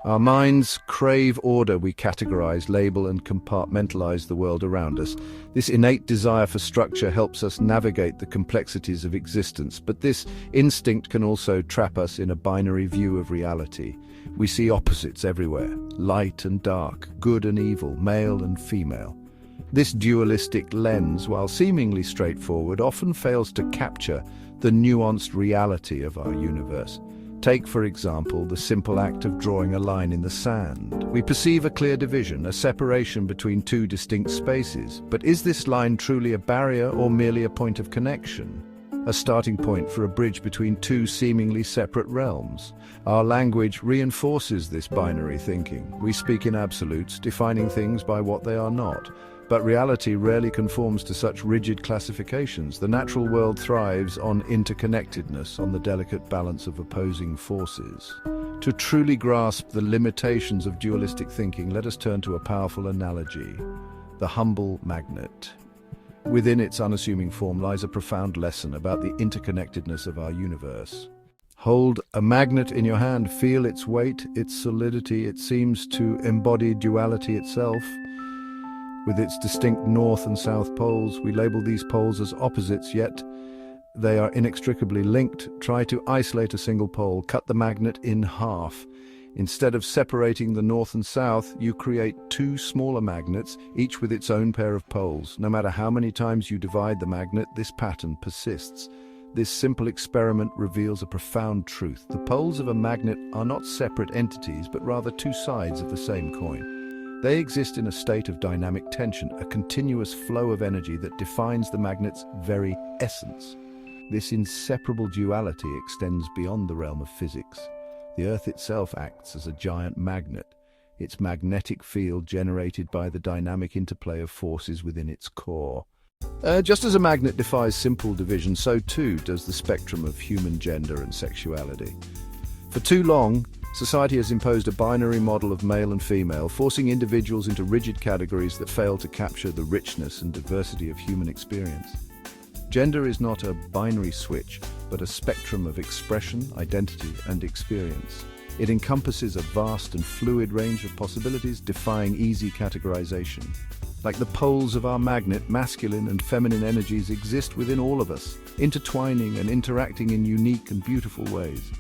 Our minds crave order. We categorize, label, and compartmentalize the world around us. This innate desire for structure helps us navigate the complexities of existence, but this instinct can also trap us in a binary view of reality. We see opposites everywhere, light and dark, good and evil, male and female. This dualistic lens, while seemingly straightforward, often fails to capture the nuanced reality of our universe. Take, for example, the simple act of drawing a line in the sand. We perceive a clear division, a separation between two distinct spaces. But is this line truly a barrier or merely a point of connection? A starting point for a bridge between two seemingly separate realms? Our language reinforces this binary thinking. We speak in absolutes, defining things by what they are not. But reality rarely conforms to such rigid classifications. The natural world thrives on interconnectedness, on the delicate balance of opposing forces. To truly grasp the limitations of dualistic thinking, let us turn to a powerful analogy: the humble magnet. Within its unassuming form lies a profound lesson about the interconnectedness of our universe. Hold a magnet in your hand, feel its weight, its solidity. It seems to embody duality itself. With its distinct north and south poles, we label these poles as opposites, yet they are inextricably linked. Try to isolate a single pole, cut the magnet in half. Instead of separating the north and south, you create two smaller magnets, each with its own pair of poles. No matter how many times you divide the magnet, this pattern persists. This simple experiment reveals a profound truth. The poles of a magnet are not separate entities, but rather two sides of the same coin. They exist in a state of dynamic tension, a continuous flow of energy that defines the magnet's very essence. This inseparable duality extends beyond the realm of physics. The Earth itself acts as a giant magnet, its magnetic field generated by the dynamic interplay of forces within its core. Just as a magnet defies simple division, so too does the spectrum of human gender and sexuality. For too long, society has imposed a binary model of male and female, forcing individuals into rigid categories that fail to capture the richness and diversity of human experience. Gender is not a binary switch, but a spectrum of expression, identity, and experience. It encompasses a vast and fluid range of possibilities, defying easy categorization. Like the poles of our magnet, masculine and feminine energies exist within all of us, intertwining and interacting in unique and beautiful ways.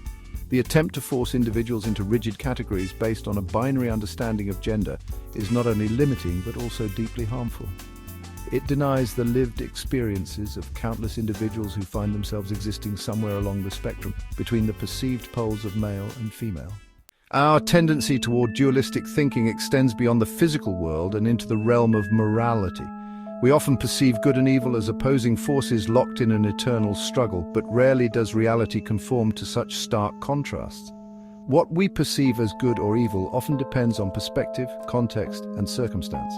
The attempt to force individuals into rigid categories based on a binary understanding of gender is not only limiting but also deeply harmful. It denies the lived experiences of countless individuals who find themselves existing somewhere along the spectrum between the perceived poles of male and female. Our tendency toward dualistic thinking extends beyond the physical world and into the realm of morality. We often perceive good and evil as opposing forces locked in an eternal struggle, but rarely does reality conform to such stark contrasts. What we perceive as good or evil often depends on perspective, context, and circumstance.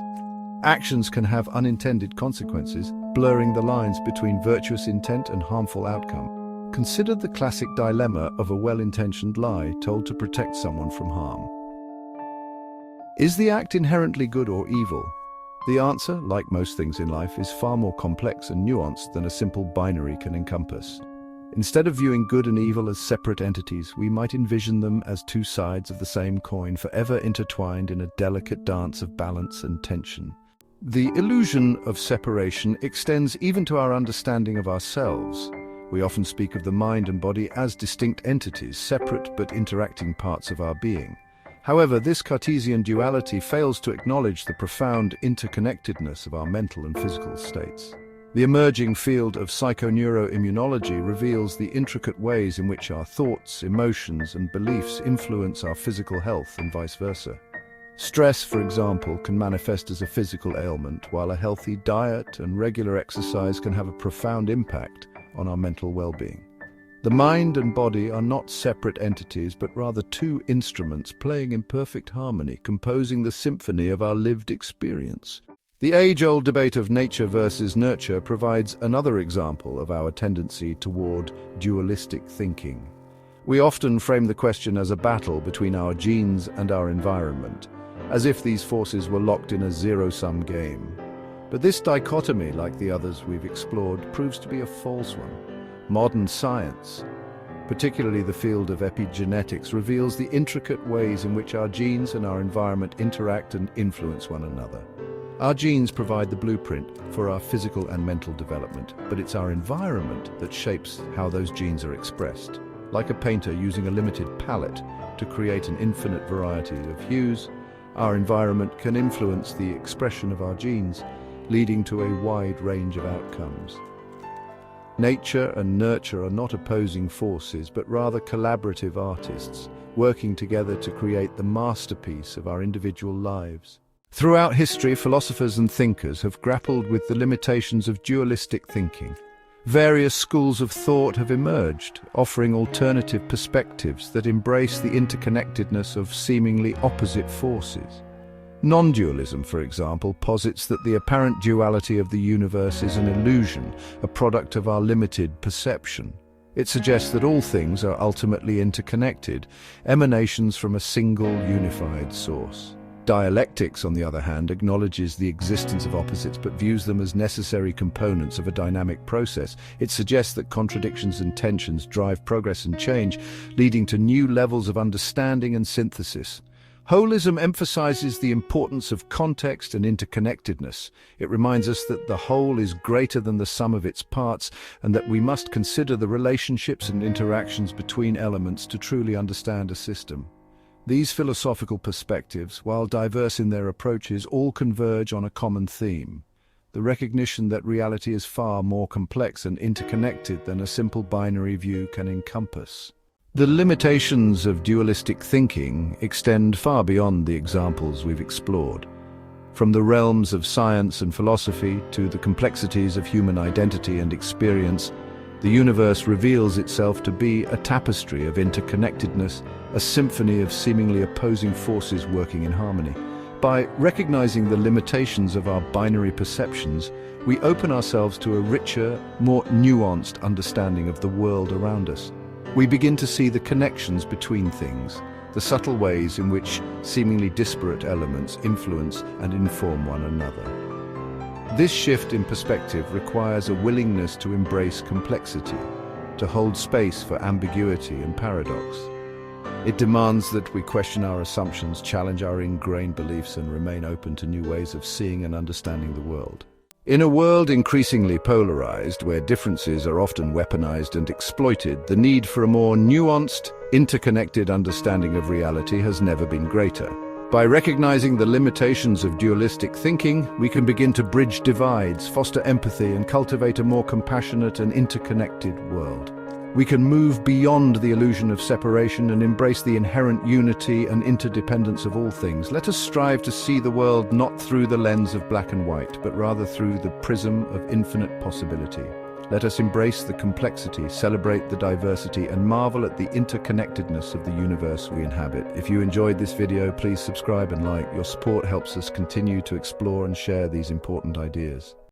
Actions can have unintended consequences, blurring the lines between virtuous intent and harmful outcome. Consider the classic dilemma of a well-intentioned lie told to protect someone from harm. Is the act inherently good or evil? The answer, like most things in life, is far more complex and nuanced than a simple binary can encompass. Instead of viewing good and evil as separate entities, we might envision them as two sides of the same coin, forever intertwined in a delicate dance of balance and tension. The illusion of separation extends even to our understanding of ourselves. We often speak of the mind and body as distinct entities, separate but interacting parts of our being. However, this Cartesian duality fails to acknowledge the profound interconnectedness of our mental and physical states. The emerging field of psychoneuroimmunology reveals the intricate ways in which our thoughts, emotions, and beliefs influence our physical health and vice versa. Stress, for example, can manifest as a physical ailment, while a healthy diet and regular exercise can have a profound impact on our mental well-being. The mind and body are not separate entities, but rather two instruments playing in perfect harmony, composing the symphony of our lived experience. The age-old debate of nature versus nurture provides another example of our tendency toward dualistic thinking. We often frame the question as a battle between our genes and our environment, as if these forces were locked in a zero-sum game. But this dichotomy, like the others we've explored, proves to be a false one. Modern science, particularly the field of epigenetics, reveals the intricate ways in which our genes and our environment interact and influence one another. Our genes provide the blueprint for our physical and mental development, but it's our environment that shapes how those genes are expressed. Like a painter using a limited palette to create an infinite variety of hues, our environment can influence the expression of our genes, leading to a wide range of outcomes. Nature and nurture are not opposing forces, but rather collaborative artists, working together to create the masterpiece of our individual lives. Throughout history, philosophers and thinkers have grappled with the limitations of dualistic thinking. Various schools of thought have emerged, offering alternative perspectives that embrace the interconnectedness of seemingly opposite forces. Non-dualism, for example, posits that the apparent duality of the universe is an illusion, a product of our limited perception. It suggests that all things are ultimately interconnected, emanations from a single unified source. Dialectics, on the other hand, acknowledges the existence of opposites but views them as necessary components of a dynamic process. It suggests that contradictions and tensions drive progress and change, leading to new levels of understanding and synthesis. Holism emphasizes the importance of context and interconnectedness. It reminds us that the whole is greater than the sum of its parts, and that we must consider the relationships and interactions between elements to truly understand a system. These philosophical perspectives, while diverse in their approaches, all converge on a common theme: the recognition that reality is far more complex and interconnected than a simple binary view can encompass. The limitations of dualistic thinking extend far beyond the examples we've explored. From the realms of science and philosophy to the complexities of human identity and experience, the universe reveals itself to be a tapestry of interconnectedness, a symphony of seemingly opposing forces working in harmony. By recognizing the limitations of our binary perceptions, we open ourselves to a richer, more nuanced understanding of the world around us. We begin to see the connections between things, the subtle ways in which seemingly disparate elements influence and inform one another. This shift in perspective requires a willingness to embrace complexity, to hold space for ambiguity and paradox. It demands that we question our assumptions, challenge our ingrained beliefs, and remain open to new ways of seeing and understanding the world. In a world increasingly polarized, where differences are often weaponized and exploited, the need for a more nuanced, interconnected understanding of reality has never been greater. By recognizing the limitations of dualistic thinking, we can begin to bridge divides, foster empathy, and cultivate a more compassionate and interconnected world. We can move beyond the illusion of separation and embrace the inherent unity and interdependence of all things. Let us strive to see the world not through the lens of black and white, but rather through the prism of infinite possibility. Let us embrace the complexity, celebrate the diversity, and marvel at the interconnectedness of the universe we inhabit. If you enjoyed this video, please subscribe and like. Your support helps us continue to explore and share these important ideas.